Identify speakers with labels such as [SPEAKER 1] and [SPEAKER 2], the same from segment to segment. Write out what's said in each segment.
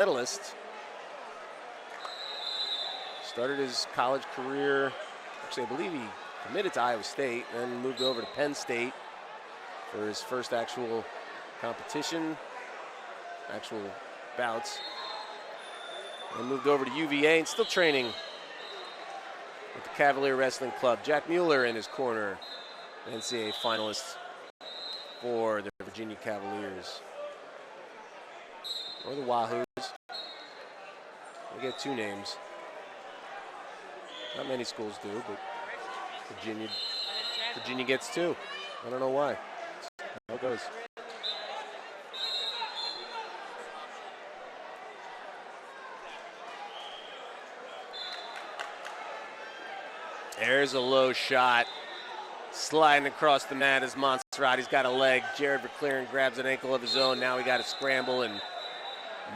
[SPEAKER 1] medalist. Started his college career, actually I believe he committed to Iowa State, then moved over to Penn State for his first actual competition, actual bouts. And moved over to UVA and still training with the Cavalier Wrestling Club. Jack Mueller in his corner, NCAA finalist for the Virginia Cavaliers. Or the Wahoos. We get two names. Not many schools do, but Virginia gets two. I don't know why. That's how it goes. There's a low shot. Sliding across the mat is Monserrat. He's got a leg. Jarod Verkleeren grabs an ankle of his own. Now we got a scramble, and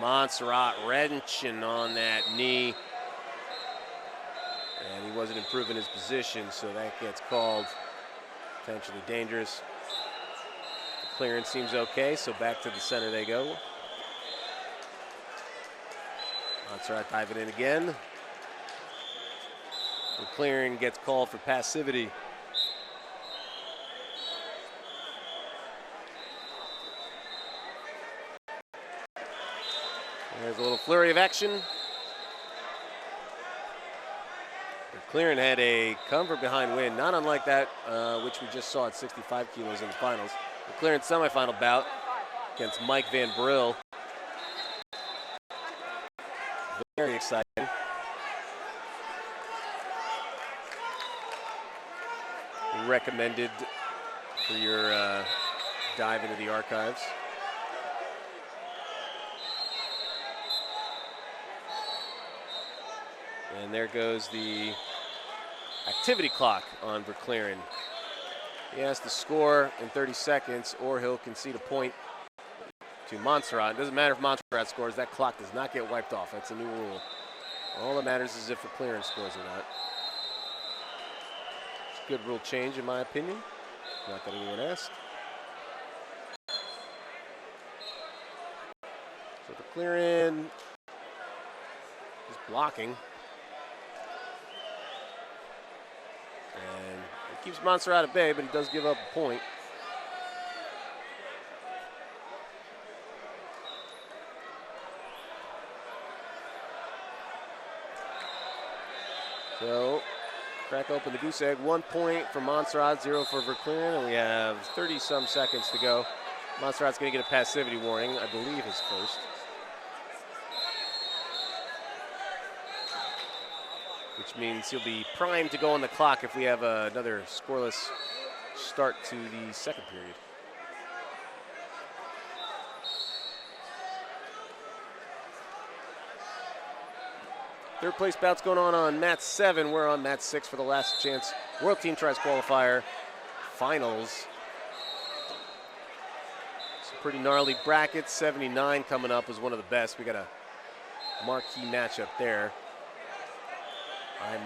[SPEAKER 1] Monserrat wrenching on that knee. And he wasn't improving his position, so that gets called potentially dangerous. The clearance seems okay, so back to the center they go. Monserrat diving in again. Verkleeren gets called for passivity. There's a little flurry of action. Verkleeren had a come from behind win, not unlike that which we just saw at 65 kilos in the finals. Verkleeren semifinal bout against Mike Van Brill. Very exciting. Recommended for your dive into the archives. And there goes the activity clock on Verkleeren. He has to score in 30 seconds or he'll concede a point to Monserrat. It doesn't matter if Monserrat scores, that clock does not get wiped off. That's a new rule. All that matters is if Verkleeren scores or not. It's a good rule change in my opinion. Not that anyone asked. So Verkleeren is blocking. And it keeps Monserrat at bay, but he does give up a point. So, crack open the goose egg. 1 point for Monserrat, 0 for Verkleeren, and we have 30-some seconds to go. Monserrat's going to get a passivity warning, I believe his first. Which means he'll be primed to go on the clock if we have another scoreless start to the second period. Third place bout's going on mat 7. We're on mat 6 for the last chance. World Team Tries Qualifier finals. Some pretty gnarly brackets. 79 coming up is one of the best. We got a marquee matchup there.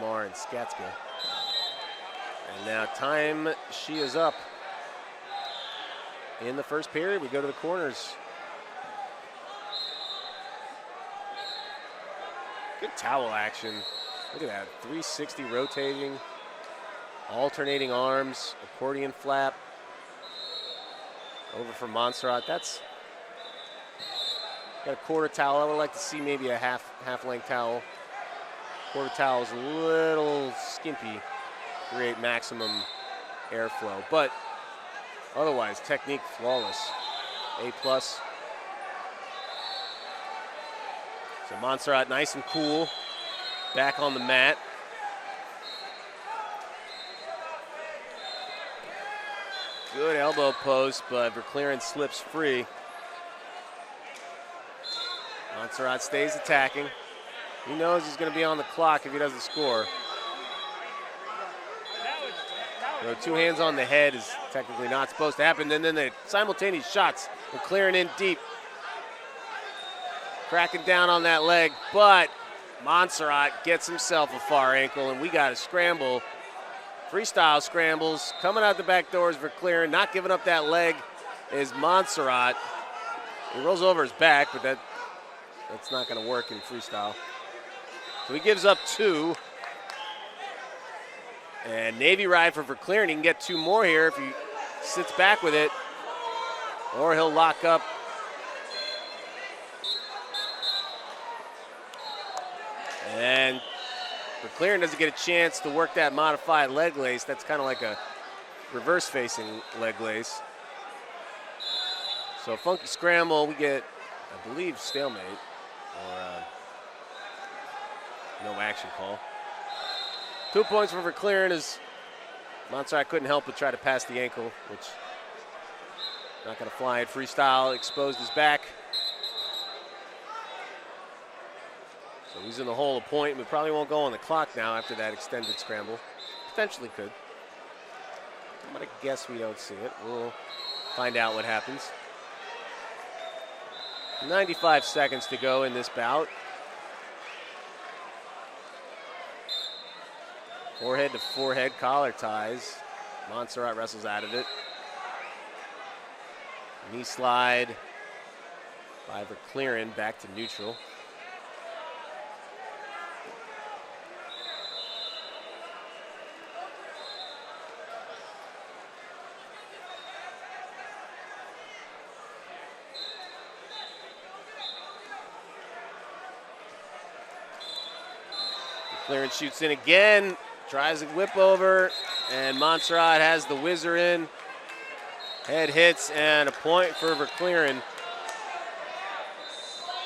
[SPEAKER 1] Imar and Skatska. And now time she is up. In the first period, we go to the corners. Good towel action. Look at that, 360 rotating, alternating arms, accordion flap. Over for Monserrat. That's got a quarter towel. I would like to see maybe a half-length towel. Quarter towel is a little skimpy, create maximum airflow, but otherwise technique flawless. A+. So Monserrat nice and cool, back on the mat. Good elbow post, but Verkleeren slips free. Monserrat stays attacking. He knows he's going to be on the clock if he doesn't score. You know, 2 hands on the head is technically not supposed to happen. And then the simultaneous shots. Verkleeren in deep. Cracking down on that leg, but Monserrat gets himself a far ankle, and we got a scramble. Freestyle scrambles. Coming out the back doors, Verkleeren. Not giving up that leg is Monserrat. He rolls over his back, but that That's not going to work in freestyle. So he gives up 2. And Navy ride for Verkleeren. He can get 2 more here if he sits back with it. Or he'll lock up. And Verkleeren doesn't get a chance to work that modified leg lace. That's kind of like a reverse-facing leg lace. So funky scramble, we get, I believe, stalemate or no action call. 2 points for Verkleeren as Monserrat couldn't help but try to pass the ankle, which not going to fly at freestyle. Exposed his back. So he's in the hole a point. We probably won't go on the clock now after that extended scramble. Potentially could. I'm going to guess we don't see it. We'll find out what happens. 95 seconds to go in this bout. Forehead to forehead collar ties. Monserrat wrestles out of it. Knee slide by Verkleeren back to neutral. Verkleeren shoots in again. Tries a whip over, and Monserrat has the whizzer in. Head hits, and a point for Verkleeren.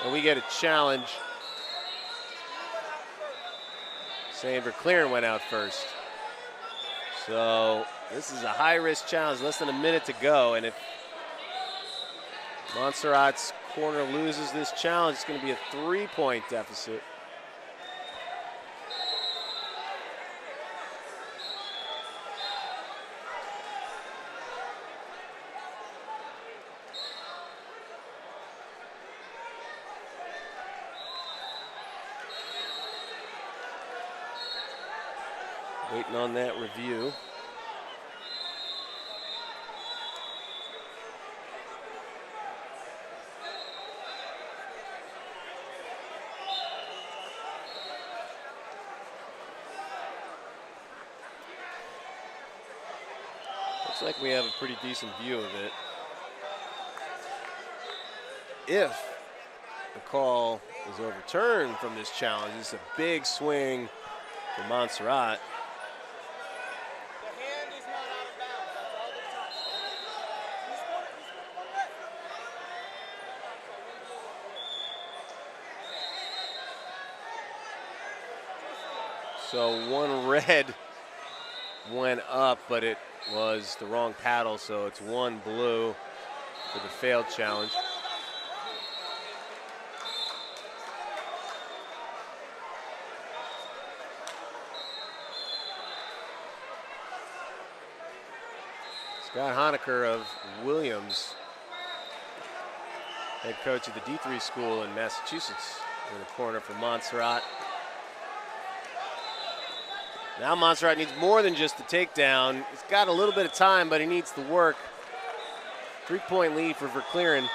[SPEAKER 1] And we get a challenge. Saying Verkleeren went out first. So this is a high-risk challenge, less than a minute to go, and if Monserrat's corner loses this challenge, it's going to be a 3-point deficit. Waiting on that review. Looks like we have a pretty decent view of it. If the call is overturned from this challenge, it's a big swing for Monserrat. So one red went up, but it was the wrong paddle, so it's one blue for the failed challenge. Scott Honecker of Williams, head coach of the D3 school in Massachusetts, in the corner for Monserrat. Now Monserrat needs more than just the takedown. He's got a little bit of time, but he needs the work. 3-point lead for Verkleeren.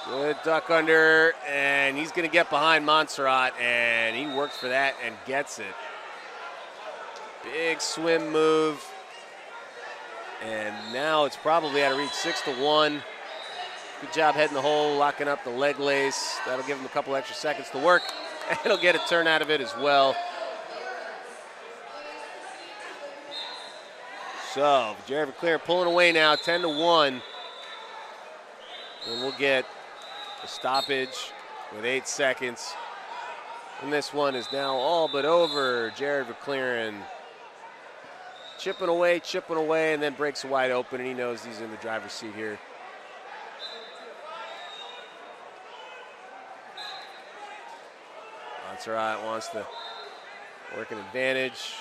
[SPEAKER 1] Good duck under, and he's going to get behind Monserrat, and he works for that and gets it. Big swim move. And now it's probably out of reach, 6-1. Good job heading the hole, locking up the leg lace. That'll give him a couple extra seconds to work, and he'll get a turn out of it as well. So, Jarod Verkleeren pulling away now, 10-1. And we'll get a stoppage with 8 seconds. And this one is now all but over. Jarod Verkleeren chipping away, and then breaks wide open, and he knows he's in the driver's seat here. Monserrat wants to work an advantage.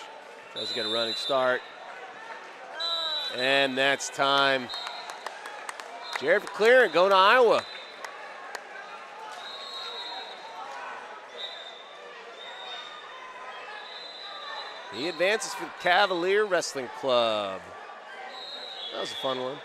[SPEAKER 1] Tries to get a running start. And that's time. Jarod Verkleeren going to Iowa. He advances for the Cavalier Wrestling Club. That was a fun one.